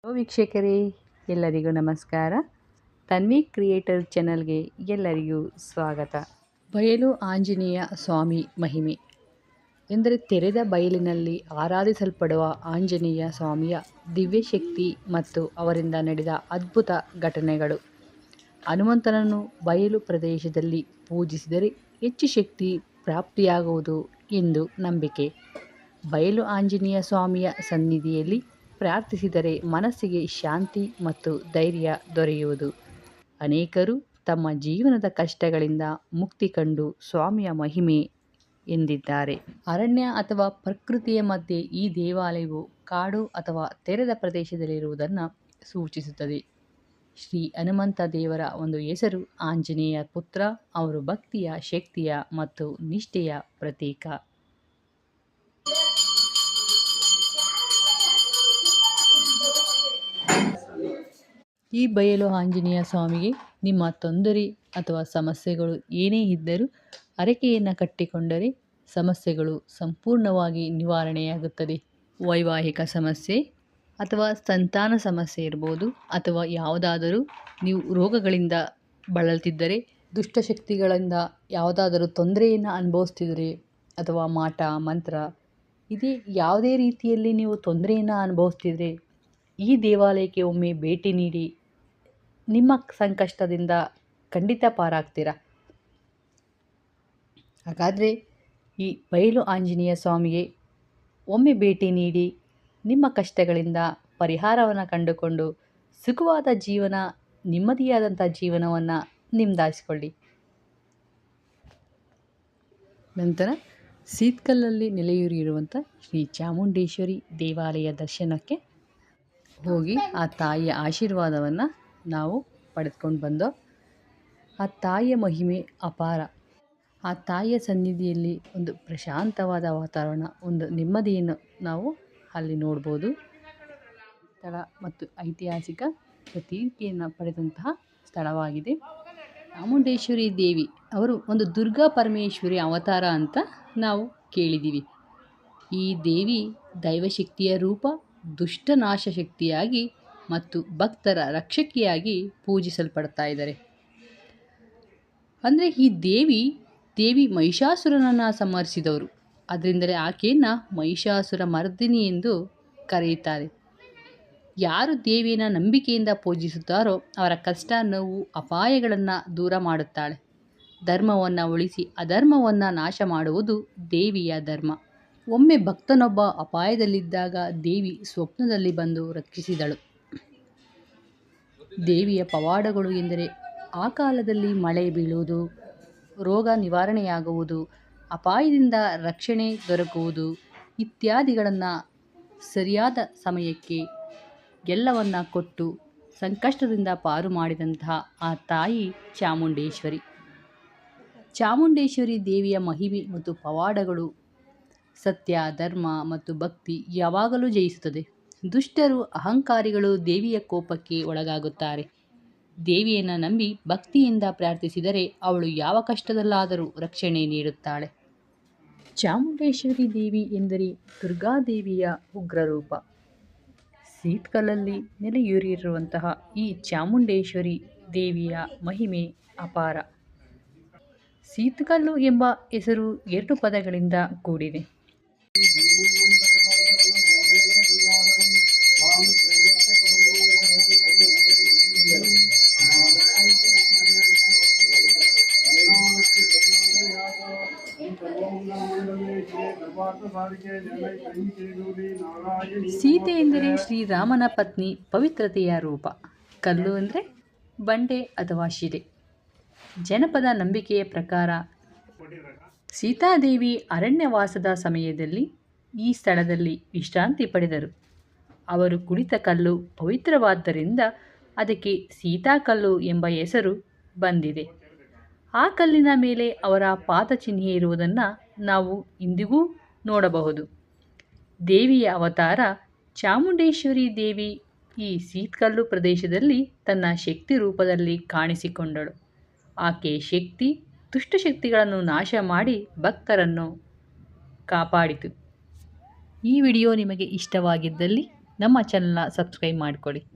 ವೀಕ್ಷಕರೇ, ಎಲ್ಲರಿಗೂ ನಮಸ್ಕಾರ. ತನ್ವಿ ಕ್ರಿಯೇಟರ್ ಚಾನಲ್ಗೆ ಎಲ್ಲರಿಗೂ ಸ್ವಾಗತ. ಬಯಲು ಆಂಜನೇಯ ಸ್ವಾಮಿ ಮಹಿಮೆ ಎಂದರೆ ತೆರೆದ ಬಯಲಿನಲ್ಲಿ ಆರಾಧಿಸಲ್ಪಡುವ ಆಂಜನೇಯ ಸ್ವಾಮಿಯ ದಿವ್ಯಶಕ್ತಿ ಮತ್ತು ಅವರಿಂದ ನಡೆದ ಅದ್ಭುತ ಘಟನೆಗಳು. ಹನುಮಂತನನ್ನು ಬಯಲು ಪ್ರದೇಶದಲ್ಲಿ ಪೂಜಿಸಿದರೆ ಹೆಚ್ಚು ಶಕ್ತಿ ಪ್ರಾಪ್ತಿಯಾಗುವುದು ಎಂದು ನಂಬಿಕೆ. ಬಯಲು ಆಂಜನೇಯ ಸ್ವಾಮಿಯ ಸನ್ನಿಧಿಯಲ್ಲಿ ಪ್ರಾರ್ಥಿಸಿದರೆ ಮನಸ್ಸಿಗೆ ಶಾಂತಿ ಮತ್ತು ಧೈರ್ಯ ದೊರೆಯುವುದು. ಅನೇಕರು ತಮ್ಮ ಜೀವನದ ಕಷ್ಟಗಳಿಂದ ಮುಕ್ತಿ ಕಂಡು ಸ್ವಾಮಿಯ ಮಹಿಮೆ ಎಂದಿದ್ದಾರೆ. ಅರಣ್ಯ ಅಥವಾ ಪ್ರಕೃತಿಯ ಮಧ್ಯೆ ಈ ದೇವಾಲಯವು ಕಾಡು ಅಥವಾ ತೆರೆದ ಪ್ರದೇಶದಲ್ಲಿರುವುದನ್ನು ಸೂಚಿಸುತ್ತದೆ. ಶ್ರೀ ಹನುಮಂತ ದೇವರ ಒಂದು ಹೆಸರು ಆಂಜನೇಯ ಪುತ್ರ. ಅವರು ಭಕ್ತಿಯ, ಶಕ್ತಿಯ ಮತ್ತು ನಿಷ್ಠೆಯ ಪ್ರತೀಕ. ಈ ಬಯಲು ಆಂಜನೇಯ ಸ್ವಾಮಿಗೆ ನಿಮ್ಮ ತೊಂದರೆ ಅಥವಾ ಸಮಸ್ಯೆಗಳು ಏನೇ ಇದ್ದರೂ ಹರಕೆಯನ್ನು ಕಟ್ಟಿಕೊಂಡರೆ ಸಮಸ್ಯೆಗಳು ಸಂಪೂರ್ಣವಾಗಿ ನಿವಾರಣೆಯಾಗುತ್ತದೆ. ವೈವಾಹಿಕ ಸಮಸ್ಯೆ ಅಥವಾ ಸಂತಾನ ಸಮಸ್ಯೆ ಇರ್ಬೋದು, ಅಥವಾ ಯಾವುದಾದರೂ ನೀವು ರೋಗಗಳಿಂದ ಬಳಲ್ತಿದ್ದರೆ, ದುಷ್ಟಶಕ್ತಿಗಳಿಂದ ಯಾವುದಾದರೂ ತೊಂದರೆಯನ್ನು ಅನುಭವಿಸ್ತಿದ್ರೆ, ಅಥವಾ ಮಾಟ ಮಂತ್ರ ಇದೇ ಯಾವುದೇ ರೀತಿಯಲ್ಲಿ ನೀವು ತೊಂದರೆಯನ್ನು ಅನುಭವಿಸ್ತಿದ್ರೆ ಈ ದೇವಾಲಯಕ್ಕೆ ಒಮ್ಮೆ ಭೇಟಿ ನೀಡಿ ನಿಮ್ಮ ಸಂಕಷ್ಟದಿಂದ ಖಂಡಿತ ಪಾರಾಗ್ತೀರ. ಹಾಗಾದರೆ ಈ ಬಯಲು ಆಂಜನೇಯ ಸ್ವಾಮಿಗೆ ಒಮ್ಮೆ ಭೇಟಿ ನೀಡಿ ನಿಮ್ಮ ಕಷ್ಟಗಳಿಂದ ಪರಿಹಾರವನ್ನು ಕಂಡುಕೊಂಡು ಸುಖವಾದ ಜೀವನ, ನೆಮ್ಮದಿಯಾದಂಥ ಜೀವನವನ್ನು ನಿಮ್ಮದಾಗಿಸಿಕೊಳ್ಳಿ. ನಂತರ ಸೀತ್ಕಲ್ಲಲ್ಲಿ ನೆಲೆಯೂರಿರುವಂಥ ಶ್ರೀ ಚಾಮುಂಡೇಶ್ವರಿ ದೇವಾಲಯ ದರ್ಶನಕ್ಕೆ ಹೋಗಿ ಆ ತಾಯಿಯ ಆಶೀರ್ವಾದವನ್ನು ನಾವು ಪಡೆದುಕೊಂಡು ಬಂದೋ. ಆ ತಾಯಿಯ ಮಹಿಮೆ ಅಪಾರ. ಆ ತಾಯಿಯ ಸನ್ನಿಧಿಯಲ್ಲಿ ಒಂದು ಪ್ರಶಾಂತವಾದ ವಾತಾವರಣ, ಒಂದು ನೆಮ್ಮದಿಯನ್ನು ನಾವು ಅಲ್ಲಿ ನೋಡ್ಬೋದು. ಸ್ಥಳ ಮತ್ತು ಐತಿಹಾಸಿಕ ಪ್ರತೀಕೆಯನ್ನು ಪಡೆದಂತಹ ಸ್ಥಳವಾಗಿದೆ. ಚಾಮುಂಡೇಶ್ವರಿ ದೇವಿ ಅವರು ಒಂದು ದುರ್ಗಾ ಪರಮೇಶ್ವರಿ ಅವತಾರ ಅಂತ ನಾವು ಕೇಳಿದ್ದೀವಿ. ಈ ದೇವಿ ದೈವಶಕ್ತಿಯ ರೂಪ, ದುಷ್ಟನಾಶ ಶಕ್ತಿಯಾಗಿ ಮತ್ತು ಭಕ್ತರ ರಕ್ಷಕಿಯಾಗಿ ಪೂಜಿಸಲ್ಪಡ್ತಾ ಇದ್ದಾರೆ. ಅಂದರೆ ಈ ದೇವಿ ಮಹಿಷಾಸುರನನ್ನು ಸಂಹರಿಸಿದವರು. ಅದರಿಂದಲೇ ಆಕೆಯನ್ನು ಮಹಿಷಾಸುರ ಮರ್ದಿನಿ ಎಂದು ಕರೆಯುತ್ತಾರೆ. ಯಾರು ದೇವಿಯನ್ನು ನಂಬಿಕೆಯಿಂದ ಪೂಜಿಸುತ್ತಾರೋ ಅವರ ಕಷ್ಟ, ನೋವು, ಅಪಾಯಗಳನ್ನು ದೂರ ಮಾಡುತ್ತಾಳೆ. ಧರ್ಮವನ್ನು ಉಳಿಸಿ ಅಧರ್ಮವನ್ನು ನಾಶ ಮಾಡುವುದು ದೇವಿಯ ಧರ್ಮ. ಒಮ್ಮೆ ಭಕ್ತನೊಬ್ಬ ಅಪಾಯದಲ್ಲಿದ್ದಾಗ ದೇವಿ ಸ್ವಪ್ನದಲ್ಲಿ ಬಂದು ರಕ್ಷಿಸಿದಳು. ದೇವಿಯ ಪವಾಡಗಳು ಎಂದರೆ ಆ ಕಾಲದಲ್ಲಿ ಮಳೆ ಬೀಳುವುದು, ರೋಗ ನಿವಾರಣೆಯಾಗುವುದು, ಅಪಾಯದಿಂದ ರಕ್ಷಣೆ ದೊರಕುವುದು ಇತ್ಯಾದಿಗಳನ್ನು ಸರಿಯಾದ ಸಮಯಕ್ಕೆ ಎಲ್ಲವನ್ನ ಕೊಟ್ಟು ಸಂಕಷ್ಟದಿಂದ ಪಾರು ಮಾಡಿದಂತಹ ಆ ತಾಯಿ ಚಾಮುಂಡೇಶ್ವರಿ. ಚಾಮುಂಡೇಶ್ವರಿ ದೇವಿಯ ಮಹಿಮೆ ಮತ್ತು ಪವಾಡಗಳು ಸತ್ಯ, ಧರ್ಮ ಮತ್ತು ಭಕ್ತಿ ಯಾವಾಗಲೂ ಜಯಿಸುತ್ತದೆ. ದುಷ್ಟರು, ಅಹಂಕಾರಿಗಳು ದೇವಿಯ ಕೋಪಕ್ಕೆ ಒಳಗಾಗುತ್ತಾರೆ. ದೇವಿಯನ್ನು ನಂಬಿ ಭಕ್ತಿಯಿಂದ ಪ್ರಾರ್ಥಿಸಿದರೆ ಅವಳು ಯಾವ ಕಷ್ಟದಲ್ಲಾದರೂ ರಕ್ಷಣೆ ನೀಡುತ್ತಾಳೆ. ಚಾಮುಂಡೇಶ್ವರಿ ದೇವಿ ಎಂದರೆ ದುರ್ಗಾದೇವಿಯ ಉಗ್ರರೂಪ. ಸೀತ್ಕಲ್ಲಲ್ಲಿ ನೆಲೆಯೂರಿರುವಂತಹ ಈ ಚಾಮುಂಡೇಶ್ವರಿ ದೇವಿಯ ಮಹಿಮೆ ಅಪಾರ. ಸೀತ್ಕಲ್ಲು ಎಂಬ ಹೆಸರು 2 ಪದಗಳಿಂದ ಕೂಡಿದೆ. ಸೀತೆ ಎಂದರೆ ಶ್ರೀರಾಮನ ಪತ್ನಿ, ಪವಿತ್ರತೆಯ ರೂಪ. ಕಲ್ಲು ಅಂದರೆ ಬಂಡೆ ಅಥವಾ ಶಿಲೆ. ಜನಪದ ನಂಬಿಕೆಯ ಪ್ರಕಾರ ಸೀತಾದೇವಿ ಅರಣ್ಯವಾಸದ ಸಮಯದಲ್ಲಿ ಈ ಸ್ಥಳದಲ್ಲಿ ವಿಶ್ರಾಂತಿ ಪಡೆದರು. ಅವರು ಕುಳಿತ ಕಲ್ಲು ಪವಿತ್ರವಾದ್ದರಿಂದ ಅದಕ್ಕೆ ಸೀತಾಕಲ್ಲು ಎಂಬ ಹೆಸರು ಬಂದಿದೆ. ಆ ಕಲ್ಲಿನ ಮೇಲೆ ಅವರ ಪಾದಚಿಹ್ನೆ ಇರುವುದನ್ನು ನಾವು ಇಂದಿಗೂ ನೋಡಬಹುದು. ದೇವಿಯ ಅವತಾರ ಚಾಮುಂಡೇಶ್ವರಿ ದೇವಿ ಈ ಸೀತ್ಕಲ್ಲು ಪ್ರದೇಶದಲ್ಲಿ ತನ್ನ ಶಕ್ತಿ ರೂಪದಲ್ಲಿ ಕಾಣಿಸಿಕೊಂಡಳು. ಆಕೆ ಶಕ್ತಿ ದುಷ್ಟಶಕ್ತಿಗಳನ್ನು ನಾಶ ಮಾಡಿ ಭಕ್ತರನ್ನು ಕಾಪಾಡಿತು. ಈ ವಿಡಿಯೋ ನಿಮಗೆ ಇಷ್ಟವಾಗಿದ್ದಲ್ಲಿ ನಮ್ಮ ಚಾನಲ್ನ ಸಬ್ಸ್ಕ್ರೈಬ್ ಮಾಡಿಕೊಳ್ಳಿ.